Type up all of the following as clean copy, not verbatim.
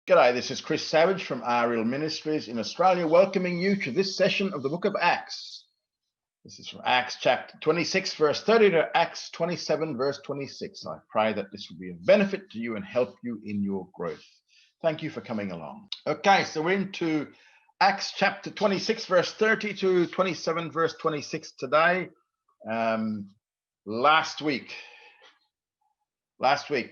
G'day, this is Chris Savage from RL Ministries in Australia, welcoming you to this session of the book of Acts. This is from Acts chapter 26, verse 30 to Acts 27, verse 26. I pray that this will be of benefit to you and help you in your growth. Thank you for coming along. Okay, so we're into Acts chapter 26, verse 30 to 27, verse 26 today. Last week,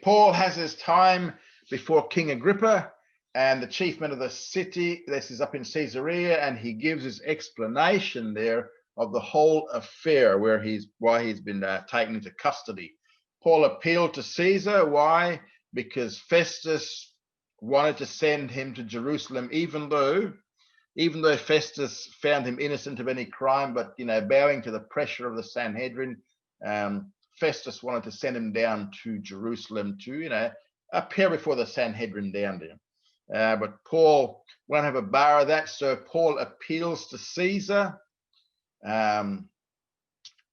Paul has his time before King Agrippa and the chief men of the city. This is up in Caesarea, and he gives his explanation there of the whole affair, why he's been taken into custody. Paul appealed to Caesar. Why? Because Festus wanted to send him to Jerusalem, even though Festus found him innocent of any crime, but bowing to the pressure of the Sanhedrin, Festus wanted to send him down to Jerusalem to appear before the Sanhedrin down there. But Paul won't have a bar of that, so Paul appeals to Caesar, and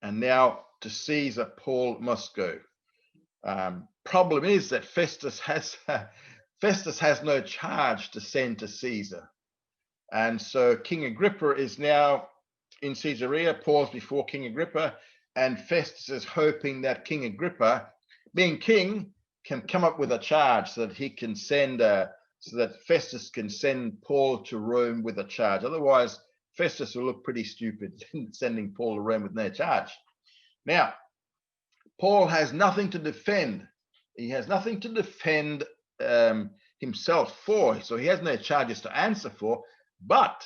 now to Caesar Paul must go. Problem is that Festus has no charge to send to Caesar, and so King Agrippa is now in Caesarea. Paul's before King Agrippa, and Festus is hoping that King Agrippa, being king, can come up with a charge so that he can send so that Festus can send Paul to Rome with a charge. Otherwise, Festus will look pretty stupid sending Paul to Rome with no charge. Now, Paul has nothing to defend. He has nothing to defend himself for, so he has no charges to answer for, but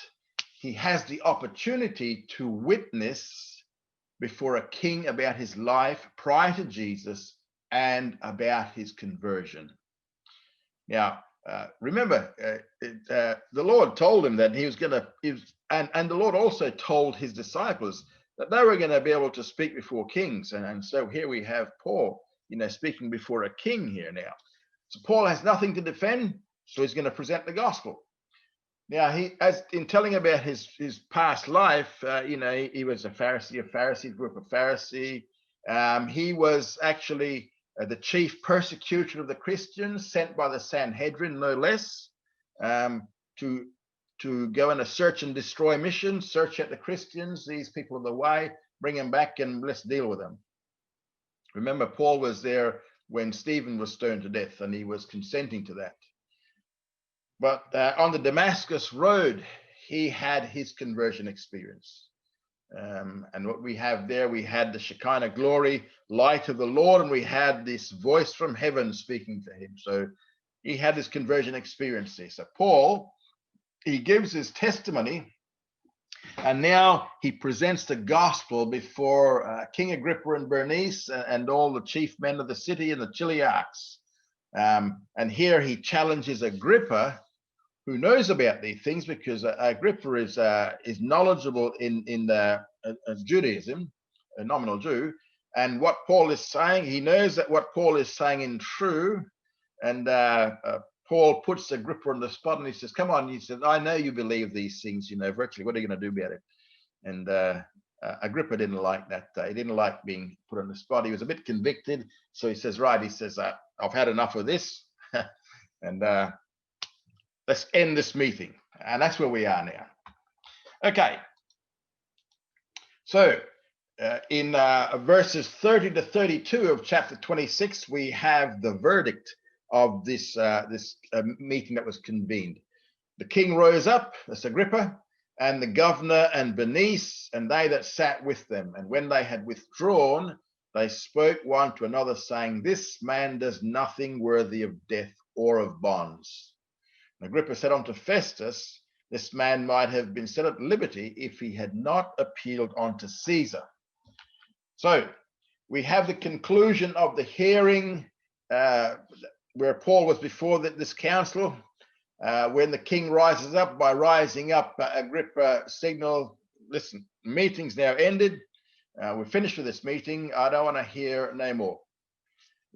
he has the opportunity to witness before a king about his life prior to Jesus and about his conversion. Now, remember, the Lord told him that he was going to, and the Lord also told his disciples that they were going to be able to speak before kings. And so here we have Paul, speaking before a king here now. So Paul has nothing to defend, so he's going to present the gospel. Now, as in telling about his past life, he was a Pharisee, grew up a Pharisee. He was actually the chief persecutor of the Christians, sent by the Sanhedrin, no less, to go on a search and destroy mission, search out the Christians, these people of the way, bring them back and let's deal with them. Remember, Paul was there when Stephen was stoned to death, and he was consenting to that. But on the Damascus road, he had his conversion experience. And what we have there, we had the Shekinah glory, light of the Lord, and we had this voice from heaven speaking to him. So he had his conversion experience there. So Paul, he gives his testimony, and now he presents the gospel before King Agrippa and Bernice and all the chief men of the city and the chiliarchs. And here he challenges Agrippa, who knows about these things, because Agrippa is knowledgeable in Judaism, a nominal Jew, and what Paul is saying, he knows that what Paul is saying is true. And Paul puts Agrippa on the spot, and he says, "Come on," he says, "I know you believe these things, virtually. What are you going to do about it?" And Agrippa didn't like that. He didn't like being put on the spot. He was a bit convicted, so he says, "Right," he says, "I've had enough of this, and let's end this meeting." And that's where we are now. Okay. So in verses 30 to 32 of chapter 26, we have the verdict of this meeting that was convened. The king rose up, that's Agrippa, and the governor and Bernice, and they that sat with them. And when they had withdrawn, they spoke one to another, saying, "This man does nothing worthy of death or of bonds." And Agrippa said unto Festus, "This man might have been set at liberty if he had not appealed unto Caesar." So we have the conclusion of the hearing where Paul was before this council. When the king rises up, by rising up, Agrippa signaled, "Listen, the meeting's now ended. We're finished with this meeting. I don't want to hear no more.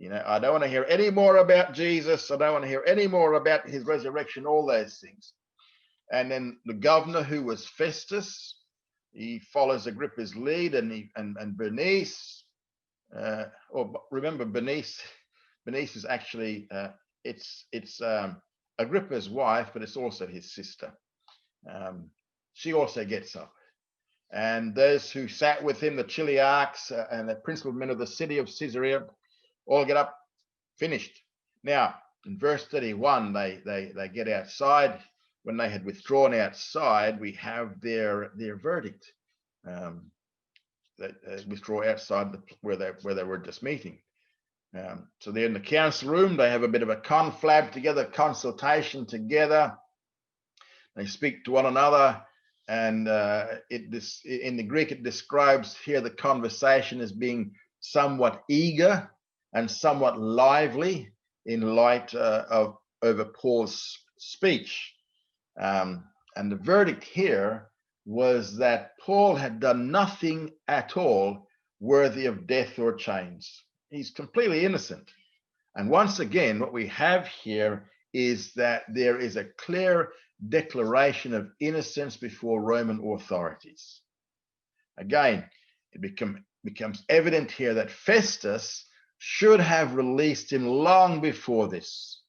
I don't want to hear any more about Jesus. I don't want to hear any more about his resurrection, all those things." And then the governor, who was Festus, he follows Agrippa's lead, and Bernice. Remember, Bernice is actually it's Agrippa's wife, but it's also his sister. She also gets up. And those who sat with him, the chiliarchs and the principal men of the city of Caesarea, all get up, finished. Now, in verse 31, they get outside. When they had withdrawn outside, we have their verdict. They withdraw outside where they were just meeting. So they're in the council room. They have a bit of a conflab together, consultation together. They speak to one another, and in the Greek it describes here the conversation as being somewhat eager and somewhat lively in light over Paul's speech. And the verdict here was that Paul had done nothing at all worthy of death or chains. He's completely innocent. And once again, what we have here is that there is a clear declaration of innocence before Roman authorities. Again, it becomes evident here that Festus should have released him long before this.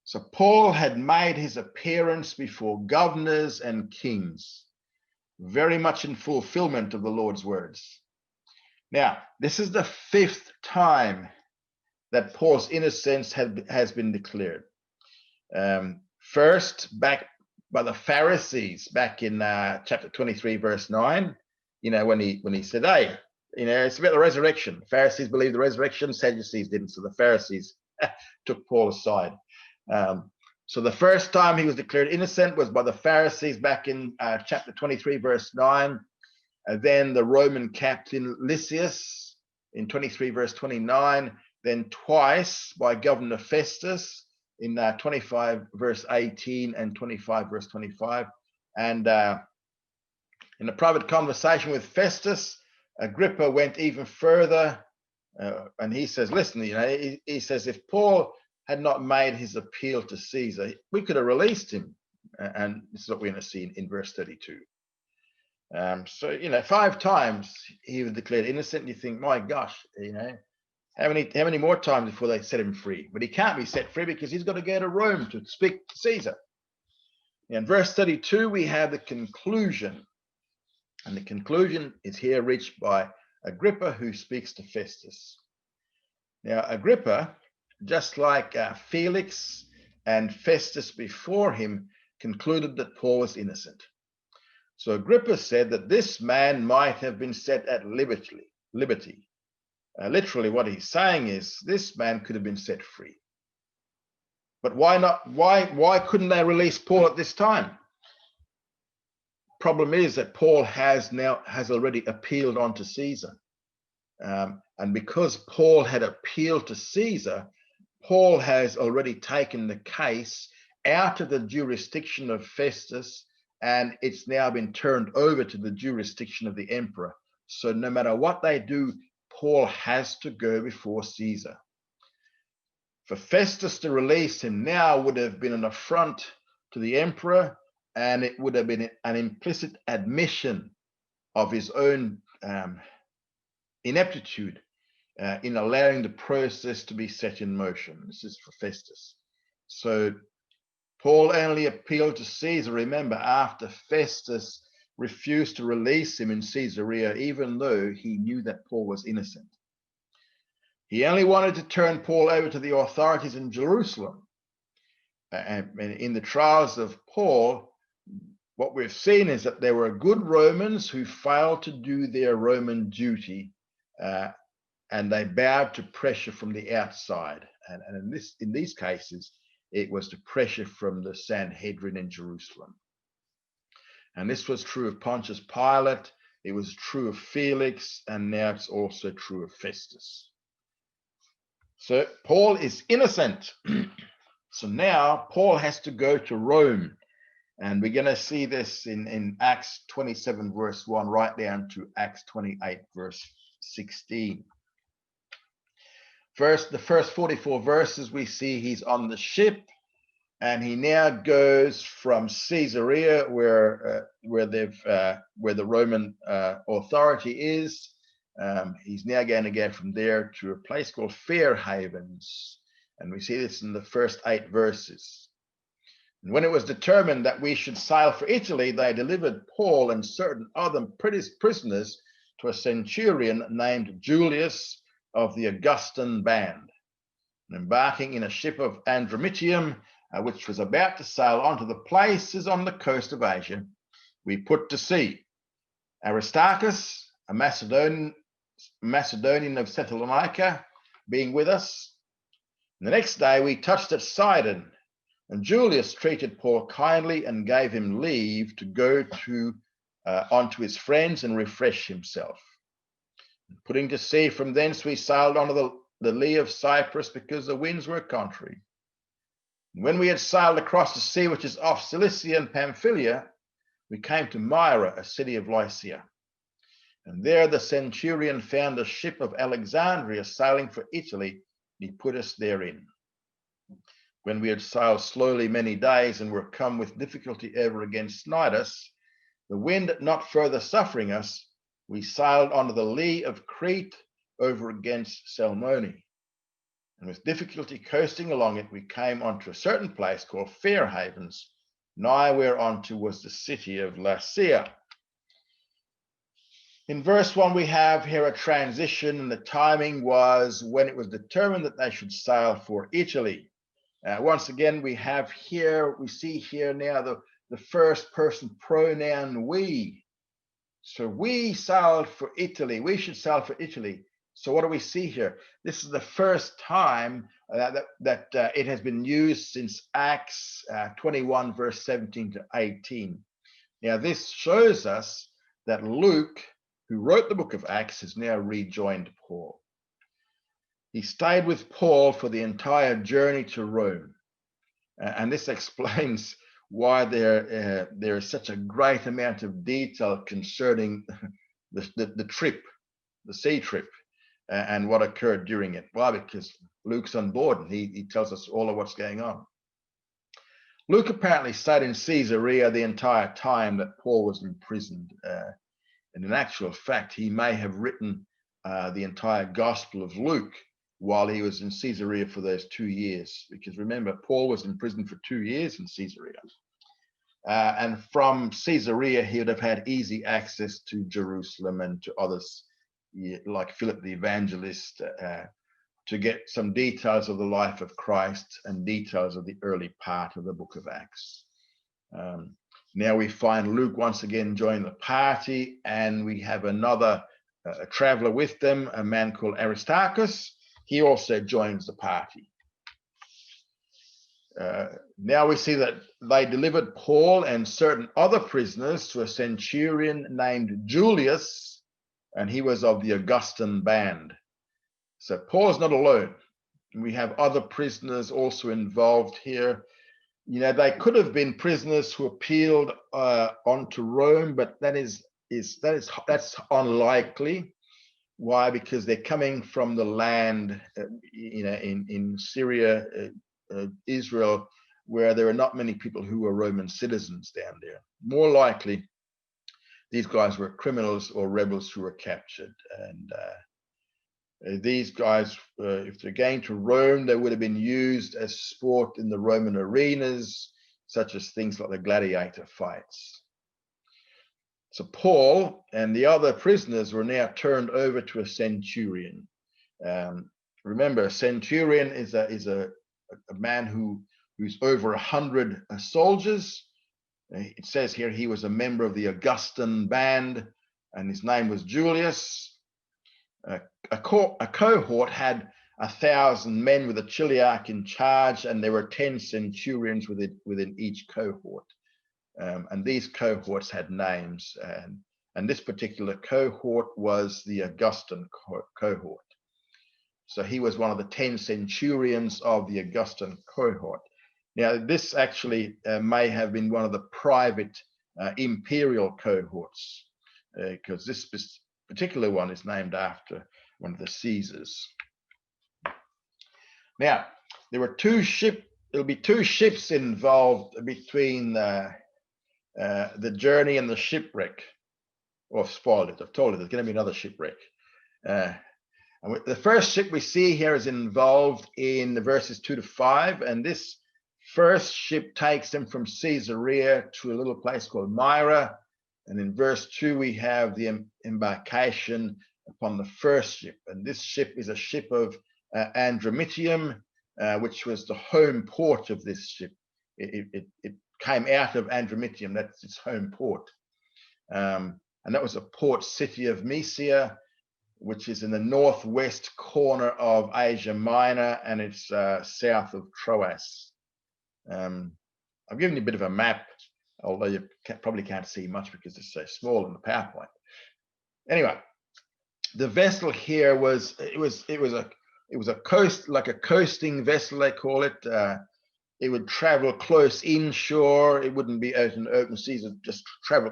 So Paul had made his appearance before governors and kings, very much in fulfillment of the Lord's words. Now, this is the 5th time that Paul's innocence has been declared. First, back by the Pharisees, back in chapter 23, verse 9, when he said, hey, it's about the resurrection. Pharisees believed the resurrection, Sadducees didn't. So the Pharisees took Paul aside. So the first time he was declared innocent was by the Pharisees back in chapter 23, verse 9. Then the Roman captain Lysias in 23, verse 29. Then twice by Governor Festus in 25, verse 18 and 25, verse 25. And in a private conversation with Festus, Agrippa went even further. And he says, listen, he says, if Paul had not made his appeal to Caesar, we could have released him. And this is what we're going to see in verse 32. So, 5 times he was declared innocent. You think, my gosh, how many more times before they set him free? But he can't be set free because he's got to go to Rome to speak to Caesar. In verse 32, we have the conclusion. And the conclusion is here reached by Agrippa, who speaks to Festus. Now, Agrippa, just like Felix and Festus before him, concluded that Paul was innocent. So Agrippa said that this man might have been set at liberty. Literally what he's saying is this man could have been set free. But why not? Why couldn't they release Paul at this time? Problem is that Paul has already appealed on to Caesar. And because Paul had appealed to Caesar, Paul has already taken the case out of the jurisdiction of Festus, and it's now been turned over to the jurisdiction of the emperor. So no matter what they do, Paul has to go before Caesar. For Festus to release him now would have been an affront to the emperor, and it would have been an implicit admission of his own ineptitude in allowing the process to be set in motion. This is for Festus. So Paul only appealed to Caesar, remember, after Festus refused to release him in Caesarea, even though he knew that Paul was innocent. He only wanted to turn Paul over to the authorities in Jerusalem. And in the trials of Paul, what we've seen is that there were good Romans who failed to do their Roman duty, and they bowed to pressure from the outside. And in these cases, it was the pressure from the Sanhedrin in Jerusalem. And this was true of Pontius Pilate, it was true of Felix, and now it's also true of Festus. So Paul is innocent. So now Paul has to go to Rome. And we're going to see this in Acts 27, verse 1, right down to Acts 28, verse 16. First, the first 44 verses, we see he's on the ship, and he now goes from Caesarea, where the Roman authority is. He's now going to go from there to a place called Fair Havens, And we see this in the first 8 verses. And when it was determined that we should sail for Italy, they delivered Paul and certain other prisoners to a centurion named Julius of the Augustan band. And embarking in a ship of Andromitium, which was about to sail on to the places on the coast of Asia, we put to sea. Aristarchus, a Macedonian of Thessalonica, being with us. And the next day we touched at Sidon, and Julius treated Paul kindly and gave him leave to go on to his friends and refresh himself. And putting to sea from thence, we sailed on to the lee of Cyprus, because the winds were contrary. And when we had sailed across the sea which is off Cilicia and Pamphylia, we came to Myra, a city of Lycia. And there the centurion found a ship of Alexandria sailing for Italy, and he put us therein. When we had sailed slowly many days and were come with difficulty over against Cnidus, the wind not further suffering us, we sailed on to the lee of Crete over against Salmone. And with difficulty coasting along it, we came onto a certain place called Fair Havens, nigh whereunto was the city of Lasea. In verse 1, we have here a transition, and the timing was when it was determined that they should sail for Italy. Once again, we see here now the first person pronoun we. So we sailed for Italy. We should sail for Italy. So what do we see here? This is the first time that it has been used since Acts 21, verse 17 to 18. Now, this shows us that Luke, who wrote the book of Acts, has now rejoined Paul. He stayed with Paul for the entire journey to Rome. And this explains why there is such a great amount of detail concerning the trip, the sea trip, and what occurred during it. Why? Because Luke's on board and he tells us all of what's going on. Luke apparently stayed in Caesarea the entire time that Paul was imprisoned. And in actual fact, he may have written the entire Gospel of Luke while he was in Caesarea for those 2 years. Because remember, Paul was in prison for 2 years in Caesarea. And from Caesarea, he would have had easy access to Jerusalem and to others, like Philip the Evangelist, to get some details of the life of Christ and details of the early part of the book of Acts. Now we find Luke once again join the party, and we have another traveler with them, a man called Aristarchus. He also joins the party. Now we see that they delivered Paul and certain other prisoners to a centurion named Julius, and he was of the Augustan band. So Paul is not alone. We have other prisoners also involved here. You know, they could have been prisoners who appealed onto Rome, but that's unlikely. Why? Because they're coming from the land, in Syria, Israel, where there are not many people who were Roman citizens down there. More likely, these guys were criminals or rebels who were captured. And these guys, if they're going to Rome, they would have been used as sport in the Roman arenas, such as things like the gladiator fights. So Paul and the other prisoners were now turned over to a centurion. Remember, a centurion is a man who's over 100 soldiers. It says here he was a member of the Augustan band, and his name was Julius. A cohort had 1,000 men with a chiliarch in charge, and there were 10 centurions within each cohort. And these cohorts had names, and this particular cohort was the Augustan cohort. So he was one of the 10 centurions of the Augustan cohort. Now, this actually may have been one of the private imperial cohorts, because this particular one is named after one of the Caesars. Now, there'll be two ships involved between the journey and the shipwreck. Or spoiled it, I've told you there's going to be another shipwreck. And the first ship we see here is involved in the verses 2 to 5, and this first ship takes them from Caesarea to a little place called Myra. And in verse 2, we have the embarkation upon the first ship. And this ship is a ship of Andromitium, which was the home port of this ship. It came out of Andromitium, that's its home port. And that was a port city of Mysia, which is in the northwest corner of Asia Minor, and it's south of Troas. I've given you a bit of a map, although you probably can't see much because it's so small in the PowerPoint. Anyway, the vessel here was a coasting vessel, they call it. It would travel close inshore. It wouldn't be out in open seas. It would just travel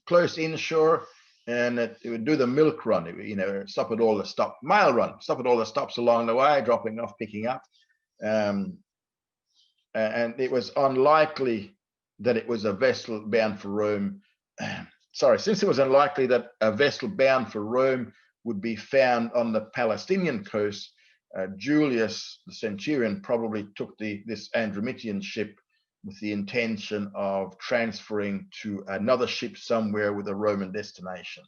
close inshore, and it would do the milk run. It would, stop at all the mile run, stop at all the stops along the way, dropping off, picking up. And it was unlikely that it was a vessel bound for Rome. Since it was unlikely that a vessel bound for Rome would be found on the Palestinian coast, Julius, the centurion, probably took this Andromitian ship with the intention of transferring to another ship somewhere with a Roman destination.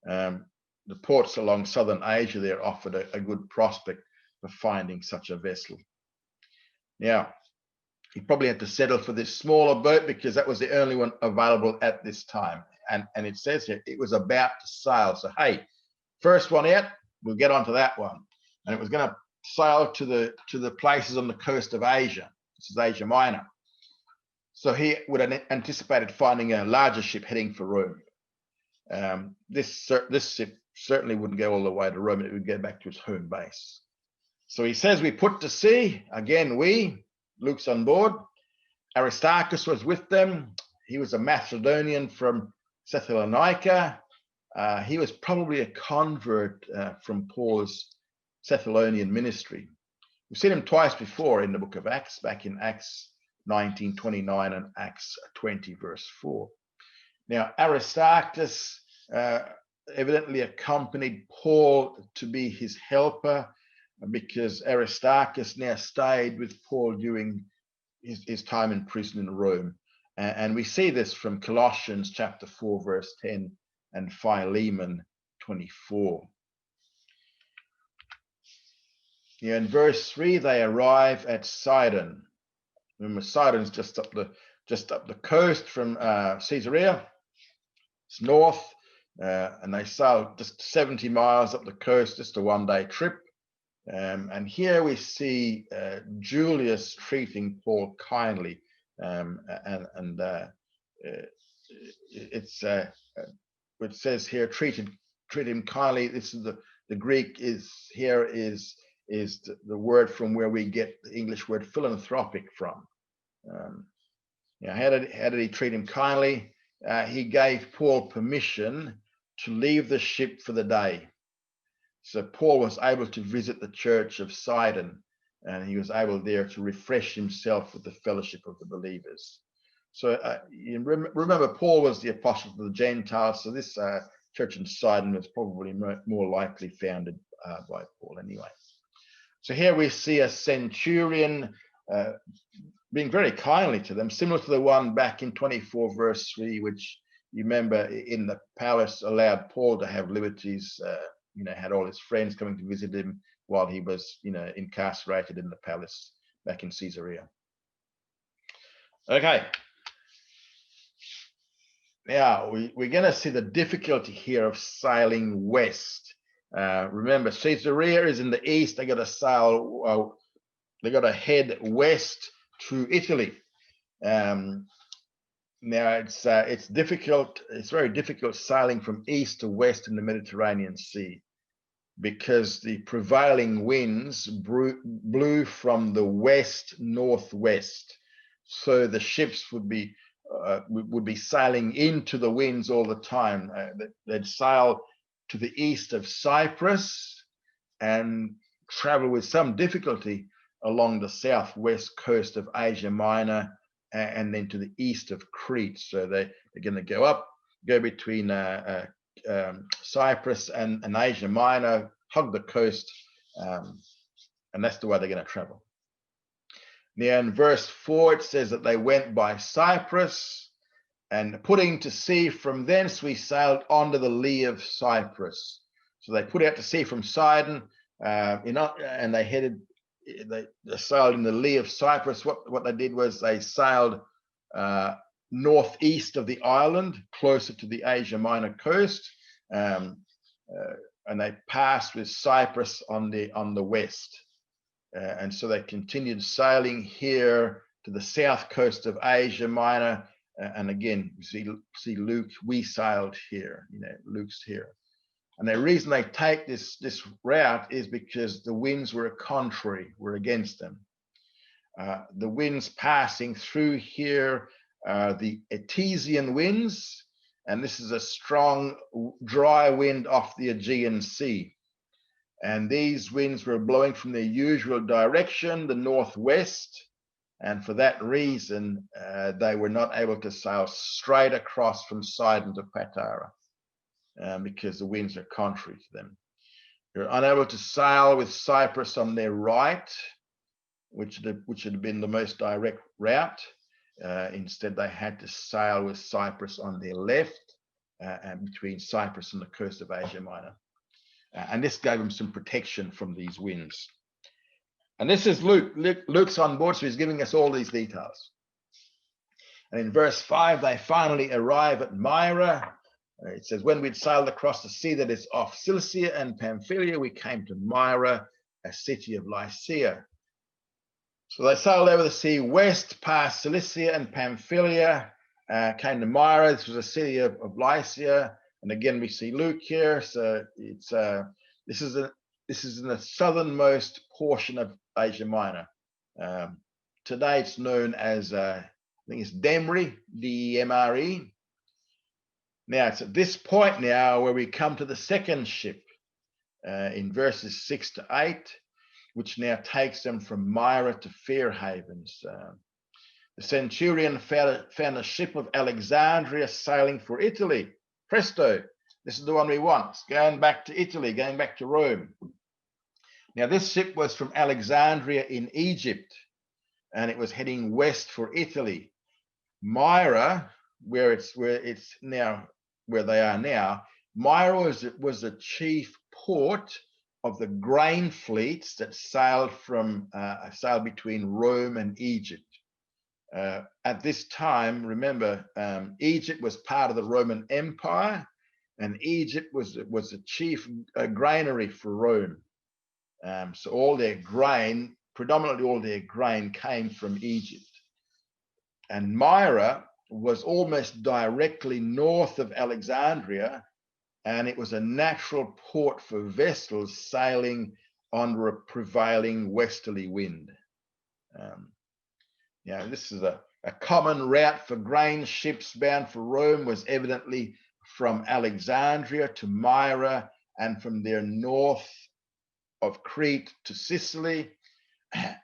The ports along southern Asia there offered a good prospect for finding such a vessel. Now, he probably had to settle for this smaller boat because that was the only one available at this time. And it says here, it was about to sail. So, hey, first one out, we'll get onto that one. And it was going to sail to the places on the coast of Asia. This is Asia Minor. So he would have anticipated finding a larger ship heading for Rome. This ship certainly wouldn't go all the way to Rome. It would go back to its home base. So he says we put to sea. Again, Luke's on board. Aristarchus was with them. He was a Macedonian from Thessalonica. He was probably a convert from Paul's Thessalonian ministry. We've seen him twice before in the book of Acts, back in Acts 19:29 and Acts 20, verse 4. Now, Aristarchus evidently accompanied Paul to be his helper, because Aristarchus now stayed with Paul during his time in prison in Rome. And we see this from Colossians chapter 4, verse 10 and Philemon 24. Yeah, in verse 3, they arrive at Sidon. Remember, Sidon's just up the coast from Caesarea. It's north, and they sail just 70 miles up the coast, just a one-day trip. And here we see Julius treating Paul kindly, it says here, treat him kindly. This is the Greek is the word from where we get the English word philanthropic from. How did he treat him kindly? He gave Paul permission to leave the ship for the day. So Paul was able to visit the church of Sidon, and he was able there to refresh himself with the fellowship of the believers. So you remember, Paul was the apostle to the Gentiles, so this church in Sidon was probably more likely founded by Paul anyway. So here we see a centurion being very kindly to them, similar to the one back in 24 verse 3, which you remember in the palace allowed Paul to have liberties, had all his friends coming to visit him while he was, incarcerated in the palace back in Caesarea. Okay. Now, we're going to see the difficulty here of sailing west. Remember, Caesarea is in the east. They got to sail, they got to head west to Italy. Now, it's difficult. It's very difficult sailing from east to west in the Mediterranean Sea, because the prevailing winds blew from the west northwest. So the ships would be sailing into the winds all the time. They'd sail to the east of Cyprus and travel with some difficulty along the southwest coast of Asia Minor and then to the east of Crete. So they're going to go between Cyprus and Asia Minor, hug the coast, and that's the way they're going to travel. Now in verse 4 it says that they went by Cyprus, and putting to sea from thence we sailed on to the lee of Cyprus. So they put out to sea from Sidon, and they headed. They sailed in the lee of Cyprus. What they did was they sailed northeast of the island, closer to the Asia Minor coast, and they passed with Cyprus on the west. And so they continued sailing here to the south coast of Asia Minor. And again, you see Luke, we sailed here, Luke's here. And the reason they take this route is because the winds were contrary, were against them. The winds passing through here are the Etesian winds, and this is a strong, dry wind off the Aegean Sea. And these winds were blowing from their usual direction, the northwest, and for that reason, they were not able to sail straight across from Sidon to Patara. Because the winds are contrary to them. They're unable to sail with Cyprus on their right, which had been the most direct route. Instead, they had to sail with Cyprus on their left, and between Cyprus and the coast of Asia Minor. And this gave them some protection from these winds. And this is Luke. Luke's on board, so he's giving us all these details. And in verse 5, they finally arrive at Myra. It says, when we'd sailed across the sea that is off Cilicia and Pamphylia, we came to Myra, a city of Lycia. So they sailed over the sea west, past Cilicia and Pamphylia, came to Myra. This was a city of Lycia. And again, we see Luke here. So it's this is in the southernmost portion of Asia Minor. Today it's known as, I think it's Demre, D-E-M-R-E. Now, it's at this point now where we come to the second ship in verses 6 to 8, which now takes them from Myra to Fair Havens. The centurion found a ship of Alexandria sailing for Italy. Presto, this is the one we want. It's going back to Italy, going back to Rome. Now, this ship was from Alexandria in Egypt, and it was heading west for Italy. Myra, where they are now, Myra was the chief port of the grain fleets that sailed between Rome and Egypt. At this time, remember, Egypt was part of the Roman Empire, and Egypt was the chief granary for Rome. So all their grain, predominantly all their grain, came from Egypt. And Myra was almost directly north of Alexandria, and it was a natural port for vessels sailing under a prevailing westerly wind. This is a common route for grain ships bound for Rome, was evidently from Alexandria to Myra, and from there north of Crete to Sicily.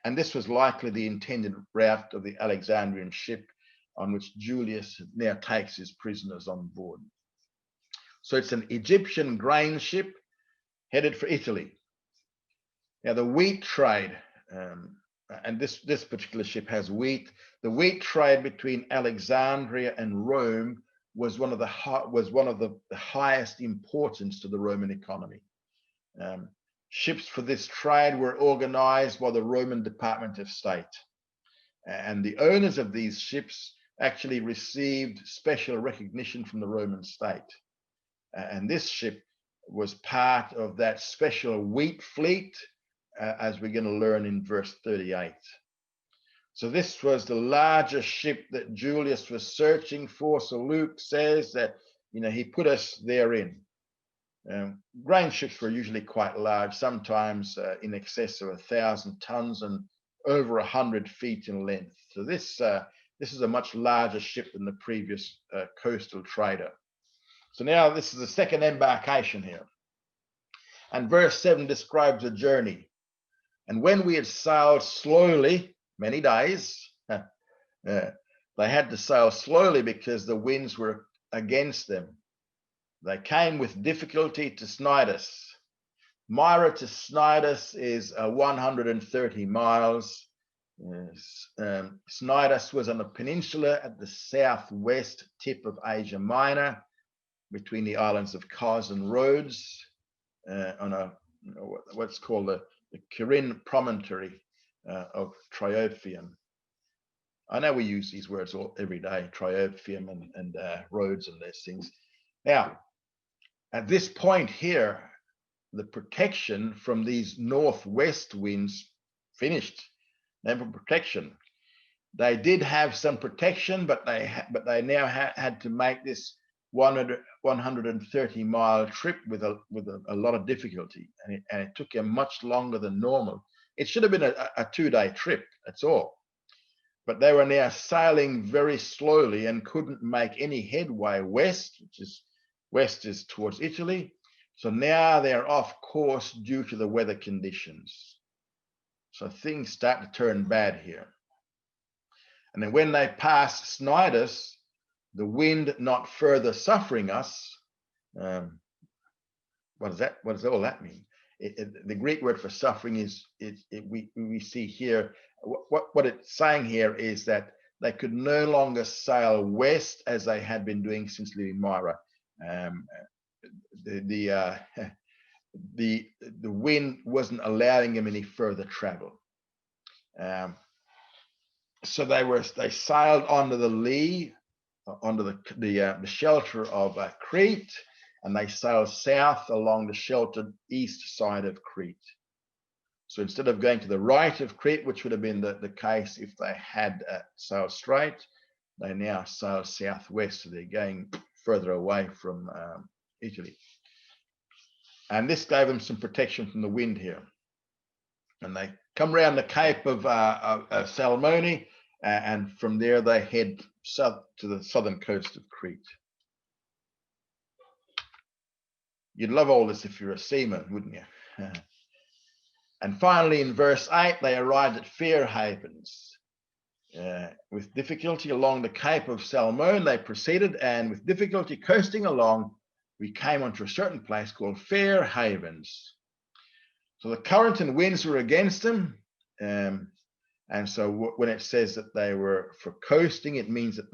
And this was likely the intended route of the Alexandrian ship on which Julius now takes his prisoners on board. So it's an Egyptian grain ship headed for Italy. Now the wheat trade, and this particular ship has wheat. The wheat trade between Alexandria and Rome was one of the highest importance to the Roman economy. Ships for this trade were organized by the Roman Department of State, and the owners of these ships actually received special recognition from the Roman state. And this ship was part of that special wheat fleet, as we're going to learn in verse 38. So this was the largest ship that Julius was searching for. So Luke says that, he put us therein. Grain ships were usually quite large, sometimes in excess of 1,000 tons and over 100 feet in length. So this is a much larger ship than the previous coastal trader. So now this is the second embarkation here. And verse 7 describes a journey. And when we had sailed slowly, many days, they had to sail slowly because the winds were against them. They came with difficulty to Cnidus. Myra to Cnidus is 130 miles. Cnidus was on a peninsula at the southwest tip of Asia Minor, between the islands of Kos and Rhodes, on a what's called the Kirin promontory of Triophium. I know we use these words every day, Triophium and Rhodes and those things. Now, at this point here, the protection from these northwest winds finished. Never protection. They did have some protection, but they now had to make this 130-mile trip with a lot of difficulty, and it took them much longer than normal. It should have been a 2-day trip. That's all. But they were now sailing very slowly and couldn't make any headway west, west is towards Italy. So now they're off course due to the weather conditions. So things start to turn bad here. And then when they pass Cnidus, the wind not further suffering us, what does all that mean? The Greek word for suffering is, we see here, what it's saying here is that they could no longer sail west as they had been doing since leaving Myra. The wind wasn't allowing them any further travel. So they sailed onto the lee, onto the shelter of Crete, and they sailed south along the sheltered east side of Crete. So instead of going to the right of Crete, which would have been the case if they had sailed straight, they now sail southwest, so they're going further away from Italy. And this gave them some protection from the wind here. And they come around the Cape of Salmone, and from there they head south to the southern coast of Crete. You'd love all this if you're a seaman, wouldn't you? And finally, in verse 8, they arrived at Fair Havens. With difficulty along the Cape of Salmone, they proceeded, and with difficulty coasting along, we came onto a certain place called Fair Havens. So the current and winds were against them. And so when it says that they were for coasting, it means that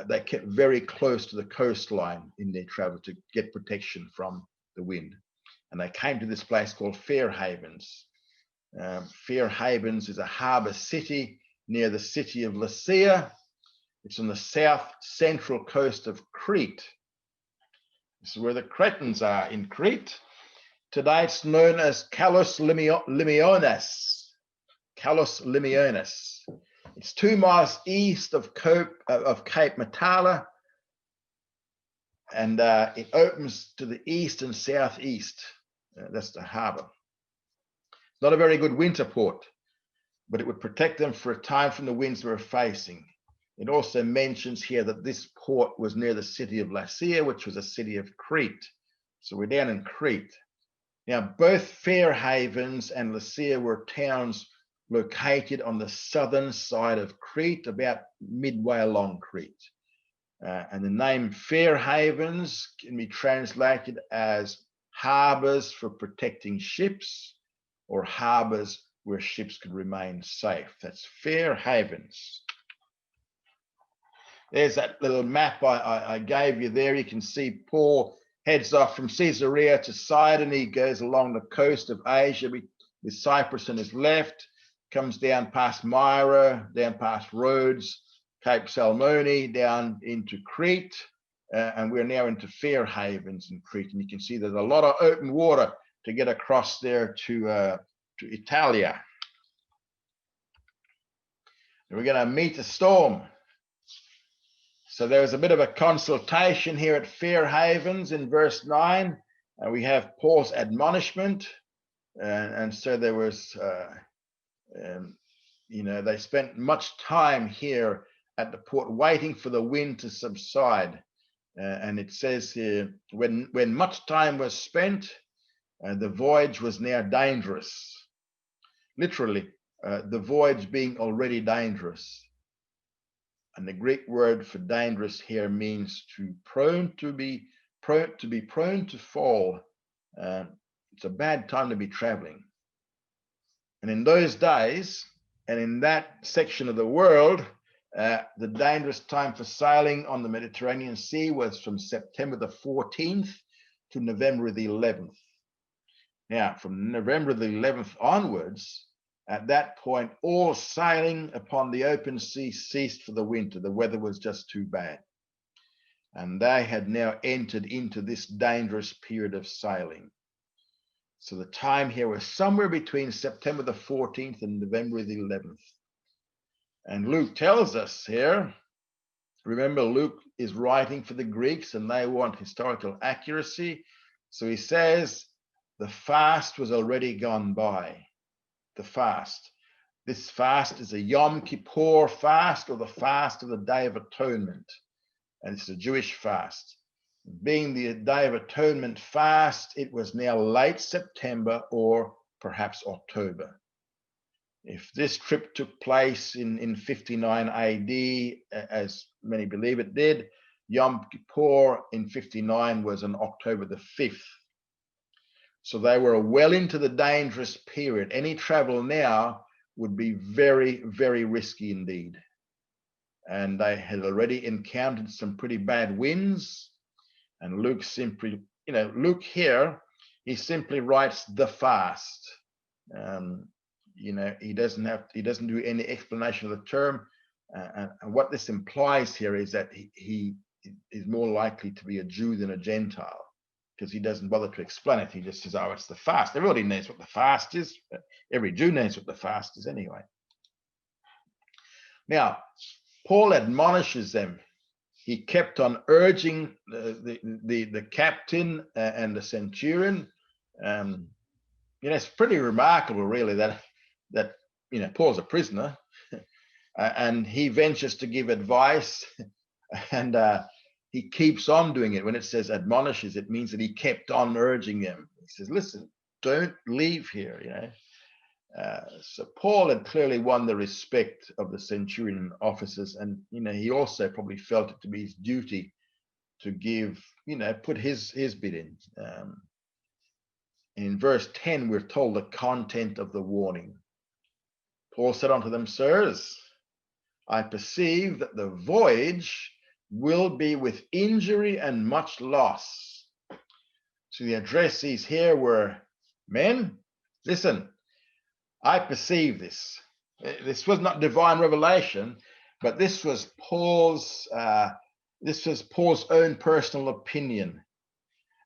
they kept very close to the coastline in their travel to get protection from the wind. And they came to this place called Fair Havens. Fair Havens is a harbor city near the city of Lasea. It's on the south central coast of Crete. This is where the Cretans are in Crete. Today it's known as Kalos Limionas. Kalos Limionas. It's 2 miles east of Cape Matala, and it opens to the east and southeast. That's the harbor. Not a very good winter port, but it would protect them for a time from the winds they were facing. It also mentions here that this port was near the city of Lasea, which was a city of Crete. So we're down in Crete. Now, both Fair Havens and Lasea were towns located on the southern side of Crete, about midway along Crete. And the name Fair Havens can be translated as harbors for protecting ships, or harbors where ships could remain safe. That's Fair Havens. There's that little map I gave you there. You can see Paul heads off from Caesarea to Sidon. He goes along the coast of Asia with Cyprus on his left, comes down past Myra, down past Rhodes, Cape Salmone, down into Crete, and we're now into Fair Havens in Crete. And you can see there's a lot of open water to get across there to Italia. And we're going to meet a storm. So there was a bit of a consultation here at Fair Havens in verse 9. And we have Paul's admonishment. And so there was, they spent much time here at the port waiting for the wind to subside. And it says here, when much time was spent, the voyage was now dangerous. Literally, the voyage being already dangerous. And the Greek word for dangerous here means to be prone to fall. it's a bad time to be traveling. And in those days, and in that section of the world, the dangerous time for sailing on the Mediterranean Sea was from September the 14th to November the 11th. Now, from November the 11th onwards, at that point, all sailing upon the open sea ceased for the winter. The weather was just too bad. And they had now entered into this dangerous period of sailing. So the time here was somewhere between September the 14th and November the 11th. And Luke tells us here, remember, Luke is writing for the Greeks and they want historical accuracy. So he says, the fast was already gone by. The fast. This fast is a Yom Kippur fast, or the fast of the Day of Atonement. And it's a Jewish fast. Being the Day of Atonement fast, it was now late September or perhaps October. If this trip took place in 59 AD, as many believe it did, Yom Kippur in 59 was on October the 5th. So they were well into the dangerous period. Any travel now would be very, very risky indeed. And they had already encountered some pretty bad winds. And Luke simply, Luke here, he simply writes the fast. He doesn't do any explanation of the term. And what this implies here is that he is more likely to be a Jew than a Gentile, because he doesn't bother to explain it. He just says, oh, it's the fast. Everybody knows what the fast is. Every Jew knows what the fast is anyway. Now, Paul admonishes them. He kept on urging the captain and the centurion. It's pretty remarkable, really, that Paul's a prisoner, and he ventures to give advice, and he keeps on doing it. When it says admonishes, it means that he kept on urging them. He says, listen, don't leave here, So Paul had clearly won the respect of the centurion officers, and he also probably felt it to be his duty to give, put his bit in. In verse 10, we're told the content of the warning. Paul said unto them, sirs, I perceive that the voyage will be with injury and much loss. So the addressees here were, men, listen, I perceive this. This was not divine revelation, but this was Paul's own personal opinion.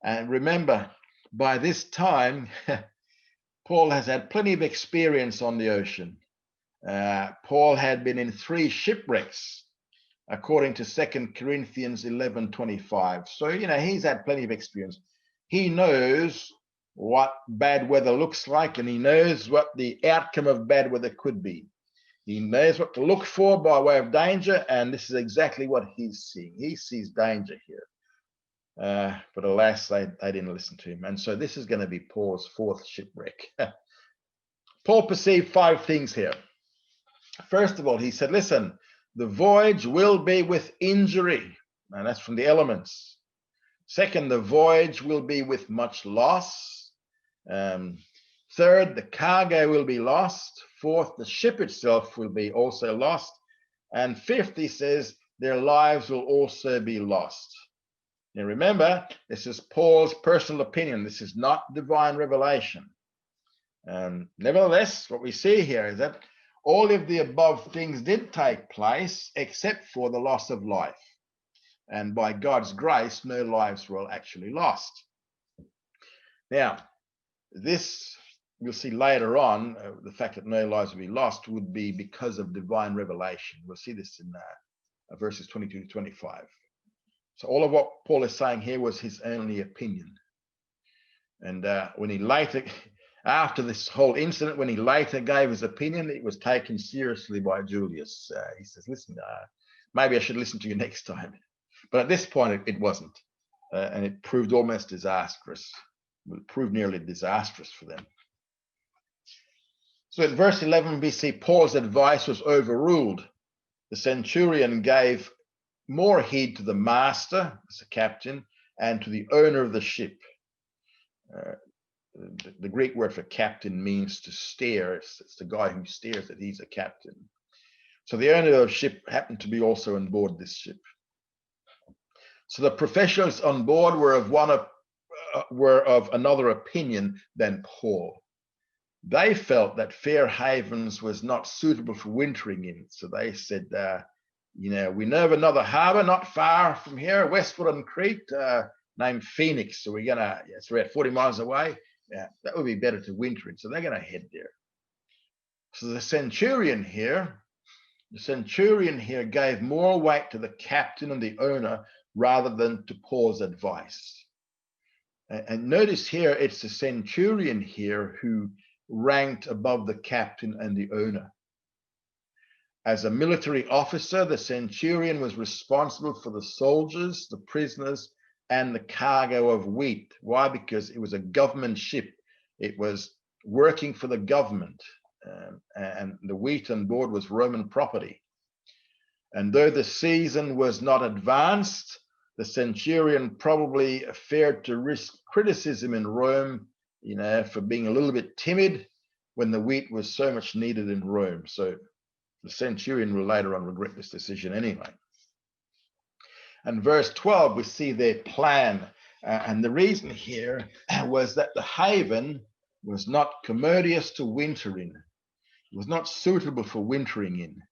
And remember, by this time, Paul has had plenty of experience on the ocean. Paul had been in 3 shipwrecks, according to 2 Corinthians 11:25. So, he's had plenty of experience. He knows what bad weather looks like, and he knows what the outcome of bad weather could be. He knows what to look for by way of danger, and this is exactly what he's seeing. He sees danger here. But alas, they didn't listen to him. And so this is going to be Paul's 4th shipwreck. Paul perceived 5 things here. First of all, he said, listen, the voyage will be with injury. And that's from the elements. Second, the voyage will be with much loss. Third, the cargo will be lost. Fourth, the ship itself will be also lost. And fifth, he says, their lives will also be lost. Now remember, this is Paul's personal opinion. This is not divine revelation. Nevertheless, what we see here is that all of the above things did take place except for the loss of life. And by God's grace, no lives were actually lost. Now, this we'll see later on, the fact that no lives will be lost would be because of divine revelation. We'll see this in verses 22 to 25. So all of what Paul is saying here was his only opinion. And when he later, after this whole incident, when he later gave his opinion, it was taken seriously by Julius. He says, listen, maybe I should listen to you next time. But at this point, it wasn't. And it proved almost disastrous. It proved nearly disastrous for them. So in verse 11, we see Paul's advice was overruled. The centurion gave more heed to the master, as the captain, and to the owner of the ship. the Greek word for captain means to steer. It's the guy who steers it. He's a captain. So the owner of the ship happened to be also on board this ship. So the professionals on board were of another opinion than Paul. They felt that Fair Havens was not suitable for wintering in. So they said, we know of another harbor not far from here, westward on Crete, named Phoenix. So it's about 40 miles away. Yeah, that would be better to winter in. So they're going to head there. So the centurion here gave more weight to the captain and the owner rather than to Paul's advice. And notice here, it's the centurion here who ranked above the captain and the owner. As a military officer, the centurion was responsible for the soldiers, the prisoners, and the cargo of wheat. Why? Because it was a government ship. It was working for the government, and the wheat on board was Roman property. And though the season was not advanced, the centurion probably feared to risk criticism in Rome, for being a little bit timid when the wheat was so much needed in Rome. So the centurion will later on regret this decision anyway. And verse 12, we see their plan. And the reason here was that the haven was not commodious to winter in. It was not suitable for wintering in.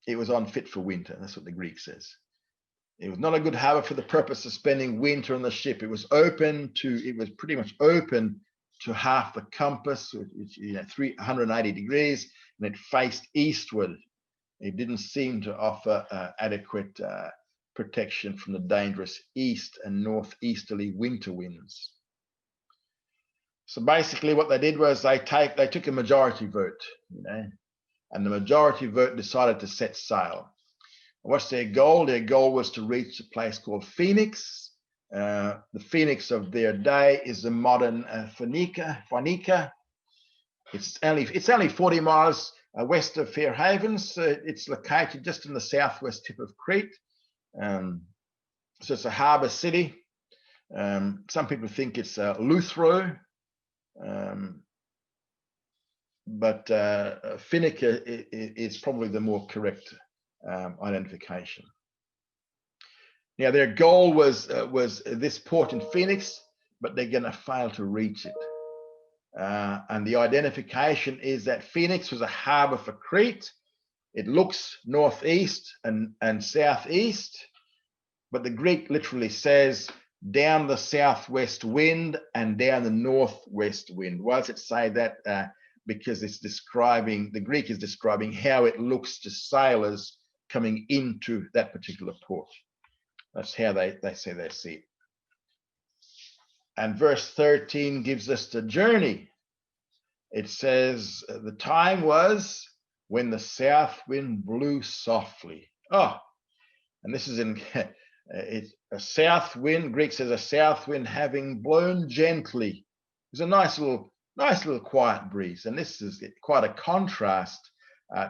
It was unfit for winter. That's what the Greek says. It was not a good harbor for the purpose of spending winter on the ship. It was pretty much open to half the compass, which 380 degrees, and it faced eastward. It didn't seem to offer adequate protection from the dangerous east and northeasterly winter winds. So basically what they did was they took a majority vote, and the majority vote decided to set sail. What's their goal? Their goal was to reach a place called Phoenix. The Phoenix of their day is the modern Phoenicia. It's only 40 miles west of Fair Havens. It's located just in the southwest tip of Crete. So it's a harbor city. Some people think it's Luthro, but Phoenicia is probably the more correct identification. Now their goal was this port in Phoenix, but they're going to fail to reach it. And the identification is that Phoenix was a harbor for Crete. It looks northeast and southeast, but the Greek literally says down the southwest wind and down the northwest wind. Why does it say that? Because the Greek is describing how it looks to sailors coming into that particular port. That's how they say they see it. And verse 13 gives us the journey. It says the time was when the south wind blew softly. Oh, and this is in it's a south wind. Greek says a south wind having blown gently. It's a nice little quiet breeze. And this is quite a contrast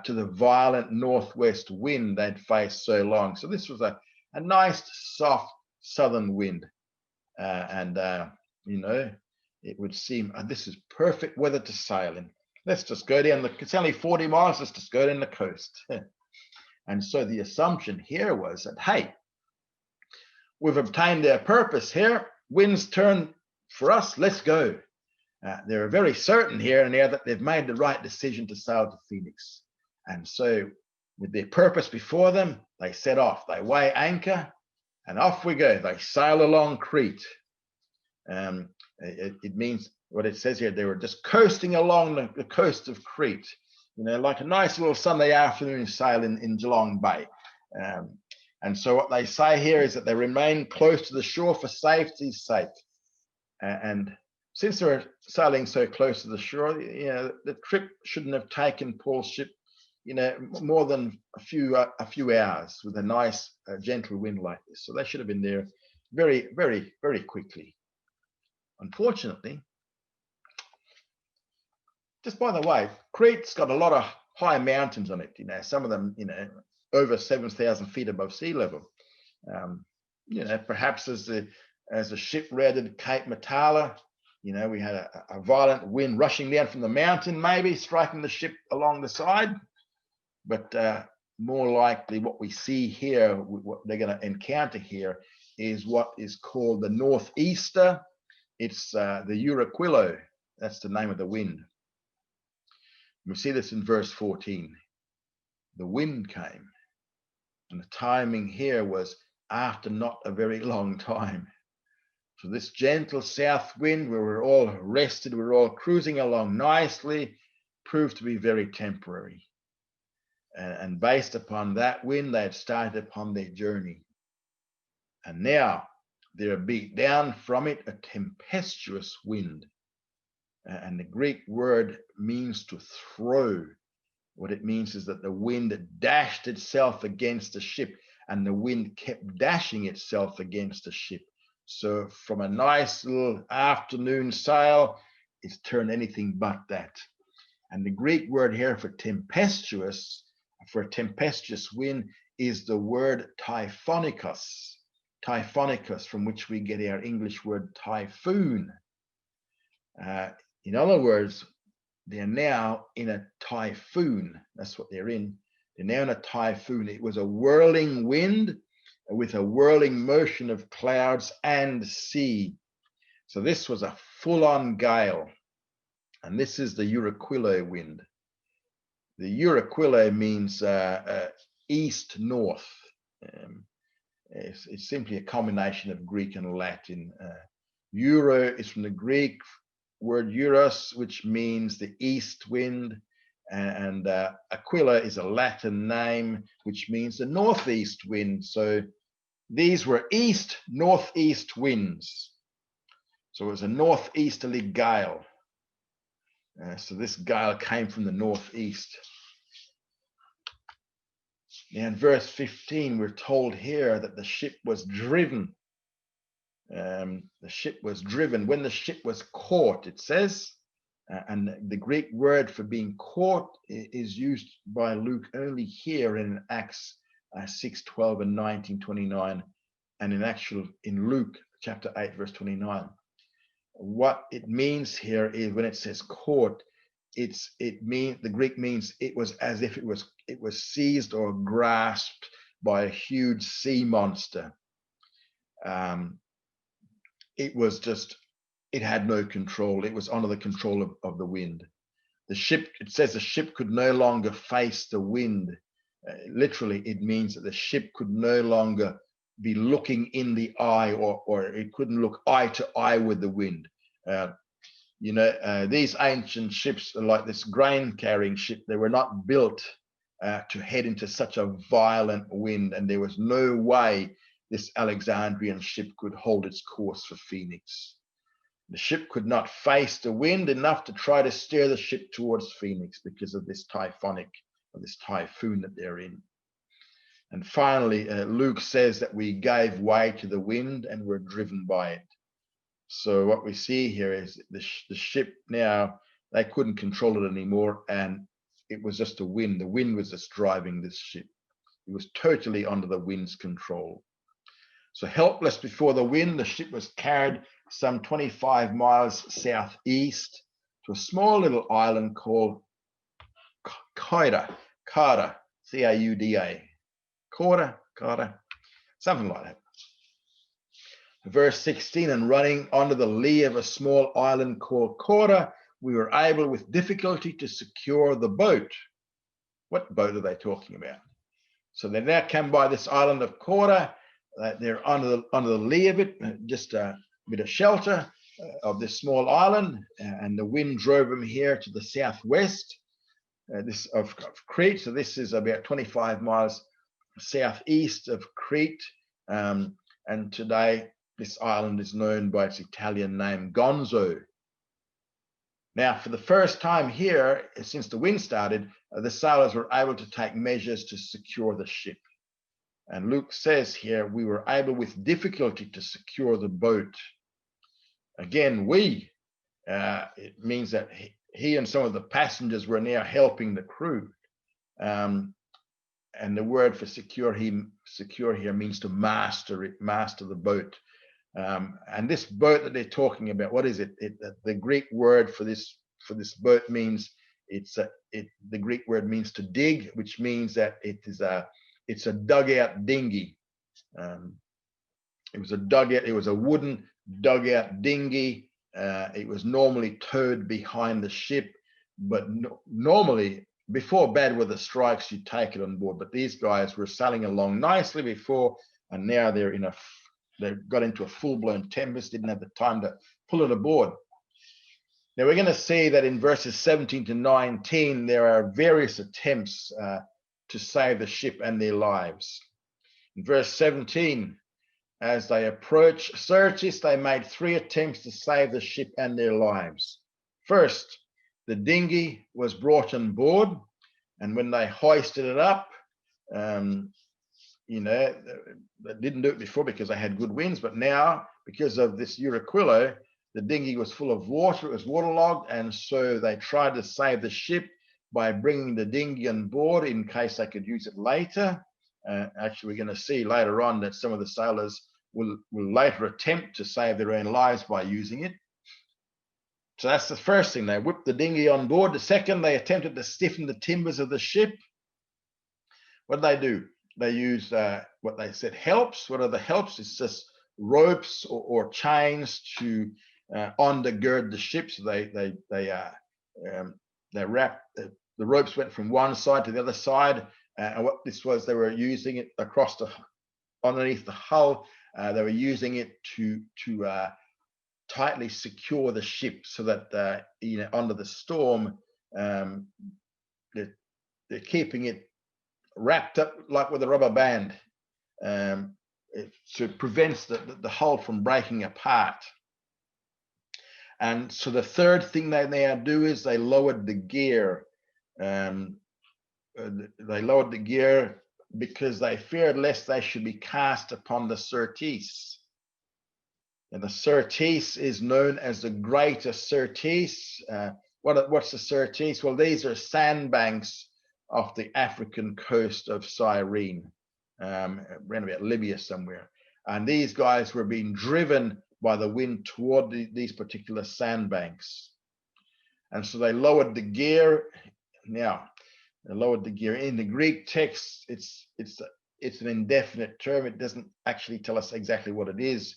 to the violent northwest wind they'd faced so long. So this was a nice soft southern wind. It would seem this is perfect weather to sail in. Let's just go down it's only 40 miles, let's just go down the coast. And so the assumption here was that, hey, we've obtained our purpose here. Winds turn for us, let's go. They're very certain here now that they've made the right decision to sail to Phoenix. And so with their purpose before them, they set off, they weigh anchor, and off we go. They sail along Crete. It means what it says here, they were just coasting along the coast of Crete, like a nice little Sunday afternoon sail in Geelong Bay. And so what they say here is that they remain close to the shore for safety's sake. And since they're sailing so close to the shore, the trip shouldn't have taken Paul's ship, more than a few hours with a nice gentle wind like this. So they should have been there very, very, very quickly. Unfortunately, just by the way, Crete's got a lot of high mountains on it. Some of them, over 7,000 feet above sea level. Perhaps as the ship rounded Cape Matala, You know, we had a violent wind rushing down from the mountain, maybe striking the ship along the side. But more likely what we see here, what they're going to encounter here, is what is called the northeaster. It's the Uraquilo. That's the name of the wind. We see this in verse 14. The wind came, and the timing here was after not a very long time. So this gentle south wind, where we're all rested, we're all cruising along nicely, proved to be very temporary. And based upon that wind, they had started upon their journey. And now they're beat down from it a tempestuous wind. And the Greek word means to throw. What it means is that the wind dashed itself against the ship, and the wind kept dashing itself against the ship. So from a nice little afternoon sail, it's turned anything but that. And the Greek word here for tempestuous wind, is the word typhonicus. Typhonicus, from which we get our English word typhoon. In other words, they're now in a typhoon. That's what they're in. They're now in a typhoon. It was a whirling wind with a whirling motion of clouds and sea. So this was a full-on gale. And this is the Uraquilo wind. The Uraquilo means east-north. It's simply a combination of Greek and Latin. Euro is from the Greek word euros, which means the east wind, and Aquila is a Latin name, which means the northeast wind. So these were east-northeast winds. So it was a northeasterly gale. So this gale came from the northeast. Now in verse 15, we're told here that the ship was driven. The ship was driven. When the ship was caught, it says, and the Greek word for being caught is used by Luke only here in Acts 6:12 and 19:29, and in Luke chapter 8 verse 29. What it means here is when it says caught, the Greek means it was as if it was seized or grasped by a huge sea monster. It had no control. It was under the control of the wind. It says the ship could no longer face the wind. Literally, it means that the ship could no longer be looking in the eye, or it couldn't look eye to eye with the wind. These ancient ships, like this grain carrying ship, they were not built to head into such a violent wind, and there was no way this Alexandrian ship could hold its course for Phoenix. The ship could not face the wind enough to try to steer the ship towards Phoenix because of this this typhoon that they're in. And finally, Luke says that we gave way to the wind and were driven by it. So what we see here is the ship now, they couldn't control it anymore, and it was just the wind. The wind was just driving this ship. It was totally under the wind's control. So helpless before the wind, the ship was carried some 25 miles southeast to a small little island called Cauda, C-A-U-D-A. Cauda, something like that. Verse 16, and running under the lee of a small island called Cauda, we were able with difficulty to secure the boat. What boat are they talking about? So they now come by this island of Cauda. They're under the lee of it, just a bit of shelter of this small island, and the wind drove them here to the southwest of Crete. So this is about 25 miles southeast of Crete, and today this island is known by its Italian name, Gonzo. Now, for the first time here, since the wind started, the sailors were able to take measures to secure the ship. And Luke says here, we were able with difficulty to secure the boat. Again, it means that he and some of the passengers were now helping the crew. And the word for secure here means to master the boat. And this boat that they're talking about, what is it? The Greek word for this boat means the Greek word means to dig, which means that it's a dugout dinghy. It was a dugout. It was a wooden dugout dinghy. It was normally towed behind the ship, but normally before bad weather strikes, you take it on board. But these guys were sailing along nicely before, and now they got into a full-blown tempest, didn't have the time to pull it aboard. Now we're going to see that in verses 17 to 19, there are various attempts to save the ship and their lives. In verse 17, as they approached Syrtis, they made 3 attempts to save the ship and their lives. First, the dinghy was brought on board, and when they hoisted it up, they didn't do it before because they had good winds, but now, because of this Euraquilo, the dinghy was full of water, it was waterlogged, and so they tried to save the ship by bringing the dinghy on board in case they could use it later. Actually, we're going to see later on that some of the sailors will later attempt to save their own lives by using it. So that's the first thing. They whipped the dinghy on board. The second, they attempted to stiffen the timbers of the ship. What did they do? They used what they said helps. What are the helps? It's just ropes or chains to undergird the ship. So they wrapped the ropes, went from one side to the other side. And what this was, they were using it underneath the hull. They were using it to tightly secure the ship so that under the storm, they're keeping it wrapped up like with a rubber band, so it prevents the hull from breaking apart. And so the third thing they now do is they lowered the gear. They lowered the gear because they feared lest they should be cast upon the Syrtis. And the Syrtis is known as the Greater Syrtis. What's the Syrtis? Well, these are sandbanks off the African coast of Cyrene, around about Libya somewhere. And these guys were being driven by the wind toward these particular sandbanks. And so they lowered the gear. Now, they lowered the gear. In the Greek text, it's an indefinite term. It doesn't actually tell us exactly what it is.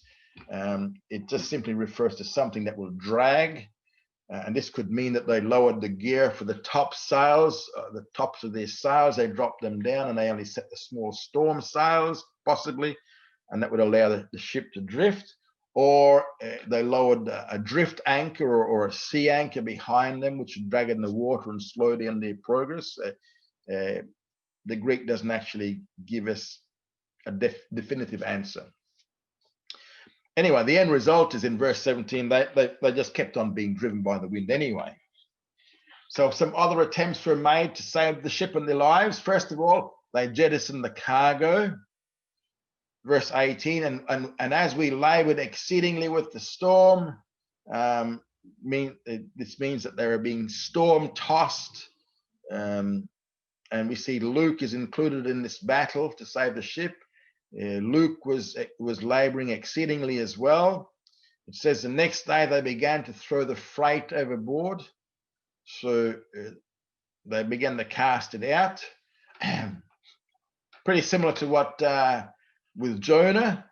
It just simply refers to something that will drag. And this could mean that they lowered the gear for the top sails, the tops of their sails. They dropped them down and they only set the small storm sails, possibly, and that would allow the ship to drift. Or they lowered a drift anchor or a sea anchor behind them, which would drag in the water and slow down their progress. The Greek doesn't actually give us a definitive answer. Anyway, the end result is in verse 17, they just kept on being driven by the wind anyway. So some other attempts were made to save the ship and their lives. First of all, they jettisoned the cargo. Verse 18, and as we labored exceedingly with the storm, this means that they were being storm tossed. And we see Luke is included in this battle to save the ship. Luke was laboring exceedingly as well. It says the next day they began to throw the freight overboard. So they began to cast it out. Pretty similar to what with Jonah,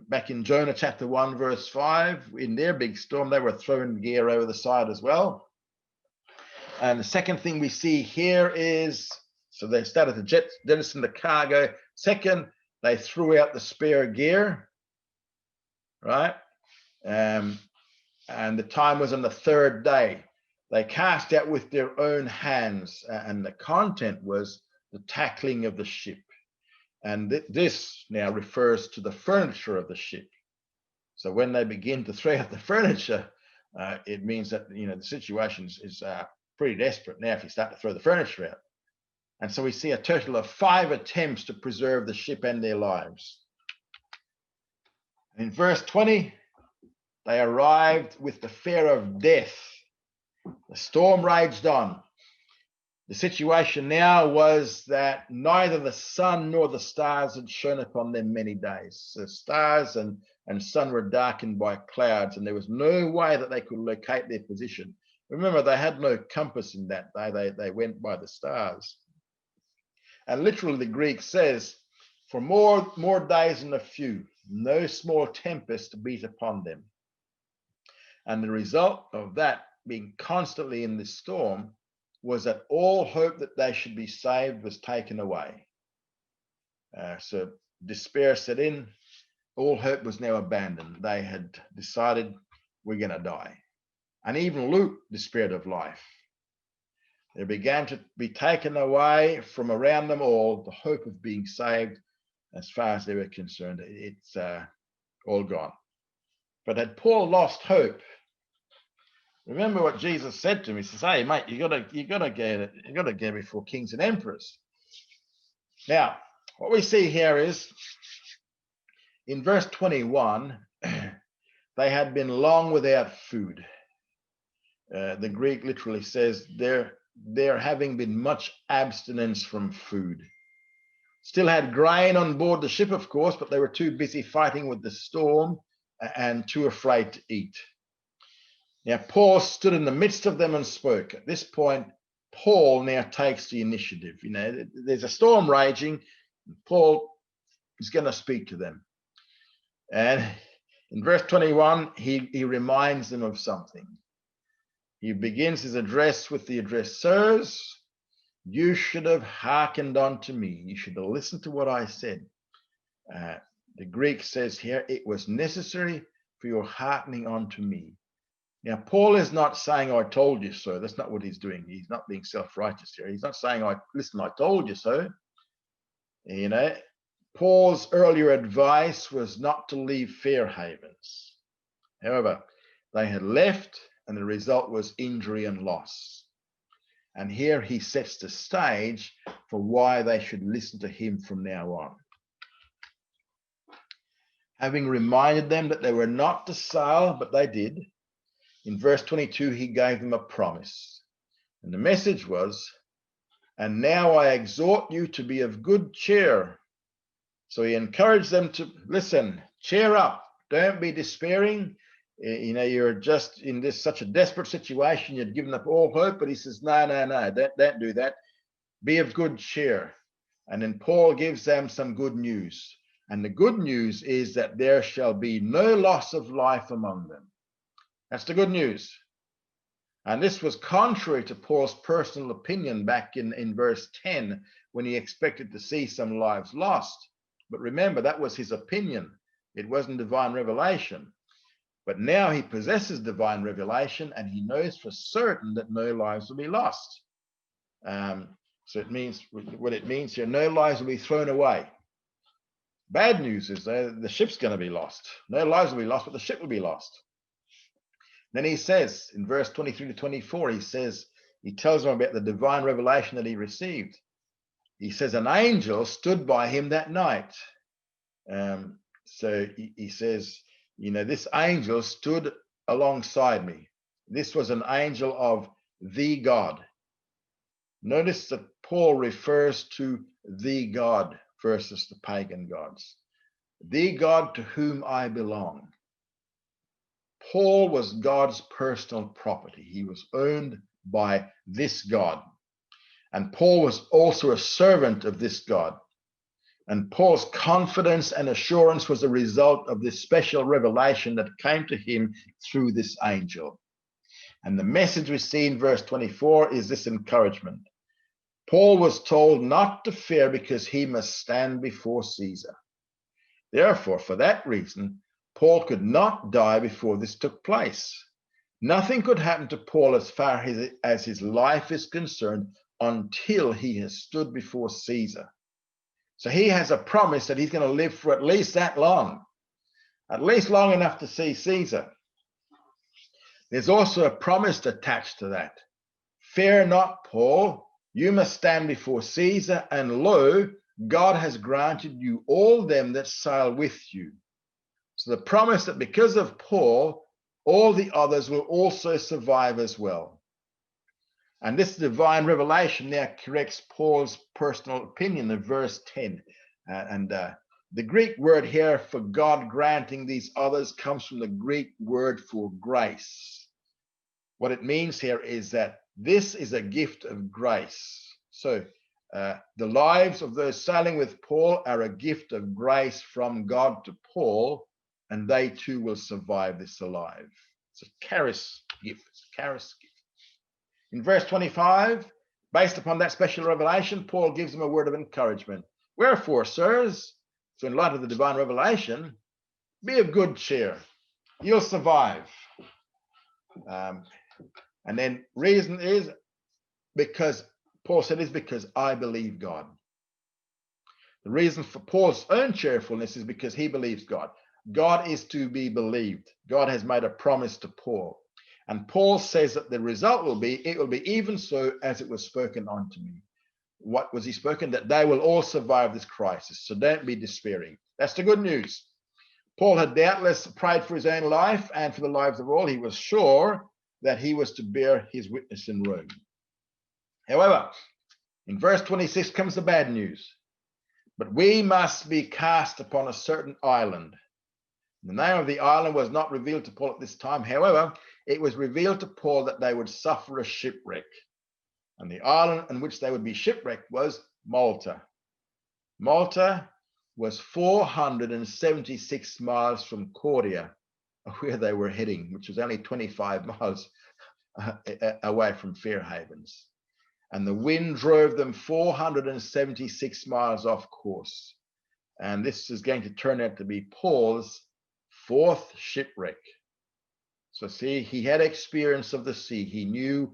back in Jonah chapter 1, verse 5, in their big storm, they were throwing gear over the side as well. And the second thing we see here is, so they started to jettison the cargo. Second, they threw out the spare gear, right? And the time was on the third day. They cast out with their own hands, and the content was the tackling of the ship. And this now refers to the furniture of the ship. So when they begin to throw out the furniture, it means that the situation is pretty desperate now if you start to throw the furniture out. And so we see a total of 5 attempts to preserve the ship and their lives. In verse 20, they arrived with the fear of death. The storm raged on. The situation now was that neither the sun nor the stars had shone upon them many days. The stars and and sun were darkened by clouds, and there was no way that they could locate their position. Remember, they had no compass in that day. They went by the stars. And literally the Greek says, for more days than a few, no small tempest beat upon them. And the result of that being constantly in this storm was that all hope that they should be saved was taken away. So despair set in. All hope was now abandoned. They had decided, we're going to die. And even Luke despaired of life. There began to be taken away from around them all the hope of being saved. As far as they were concerned, it's all gone. But had Paul lost hope? Remember what Jesus said to him. He says, "Hey, mate, you gotta go before kings and emperors." Now, what we see here is in verse 21, they had been long without food. The Greek literally says there having been much abstinence from food. Still had grain on board the ship, of course, but they were too busy fighting with the storm and too afraid to eat. Now, Paul stood in the midst of them and spoke. At this point, Paul now takes the initiative. You know, there's a storm raging. Paul is going to speak to them. And in verse 21, he reminds them of something. He begins his address with the address, "Sirs, you should have hearkened unto me. You should have listened to what I said." The Greek says here, "It was necessary for your hearkening unto me." Now, Paul is not saying, "I told you so." That's not what he's doing. He's not being self-righteous here. He's not saying, "Listen, I told you so." You know, Paul's earlier advice was not to leave Fair Havens. However, they had left, and the result was injury and loss. And here he sets the stage for why they should listen to him from now on. Having reminded them that they were not to sail, but they did, in verse 22, he gave them a promise. And the message was, "And now I exhort you to be of good cheer." So he encouraged them to listen, cheer up, don't be despairing. You know, you're just in such a desperate situation, you'd given up all hope. But he says, no, don't do that. Be of good cheer. And then Paul gives them some good news. And the good news is that there shall be no loss of life among them. That's the good news. And this was contrary to Paul's personal opinion back in verse 10, when he expected to see some lives lost. But remember, that was his opinion. It wasn't divine revelation. But now he possesses divine revelation, and he knows for certain that no lives will be lost. So it means, what it means here, no lives will be thrown away. Bad news is the ship's going to be lost. No lives will be lost, but the ship will be lost. Then he says in verse 23 to 24, he tells them about the divine revelation that he received. He says, "An angel stood by him that night." So he says, you know, this angel stood alongside me. This was an angel of the God. Notice that Paul refers to the God versus the pagan gods. The God to whom I belong. Paul was God's personal property. He was owned by this God. And Paul was also a servant of this God. And Paul's confidence and assurance was a result of this special revelation that came to him through this angel. And the message we see in verse 24 is this encouragement. Paul was told not to fear because he must stand before Caesar. Therefore, for that reason, Paul could not die before this took place. Nothing could happen to Paul as far as his life is concerned until he has stood before Caesar. So he has a promise that he's going to live for at least that long, at least long enough to see Caesar. There's also a promise attached to that. Fear not, Paul, you must stand before Caesar, and lo, God has granted you all them that sail with you. So the promise that because of Paul, all the others will also survive as well. And this divine revelation now corrects Paul's personal opinion in verse 10. The Greek word here for God granting these others comes from the Greek word for grace. What it means here is that this is a gift of grace. So the lives of those sailing with Paul are a gift of grace from God to Paul, and they too will survive this alive. It's a charis gift. It's a charis gift. In verse 25, based upon that special revelation, Paul gives them a word of encouragement. Wherefore, sirs, so in light of the divine revelation, be of good cheer. You'll survive. And then reason is because Paul said is because I believe God. The reason for Paul's own cheerfulness is because he believes God. God is to be believed. God has made a promise to Paul. And Paul says that the result will be, it will be even so as it was spoken unto me. What was he spoken? That they will all survive this crisis. So don't be despairing. That's the good news. Paul had doubtless prayed for his own life and for the lives of all. He was sure that he was to bear his witness in Rome. However, in verse 26 comes the bad news. But we must be cast upon a certain island. The name of the island was not revealed to Paul at this time. However, it was revealed to Paul that they would suffer a shipwreck. And the island in which they would be shipwrecked was Malta. Malta was 476 miles from Cordia, where they were heading, which was only 25 miles away from Fairhavens. And the wind drove them 476 miles off course. And this is going to turn out to be Paul's fourth shipwreck. So see, he had experience of the sea. He knew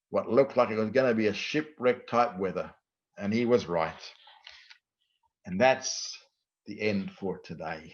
what looked like it was going to be a shipwreck type weather. And he was right. And that's the end for today.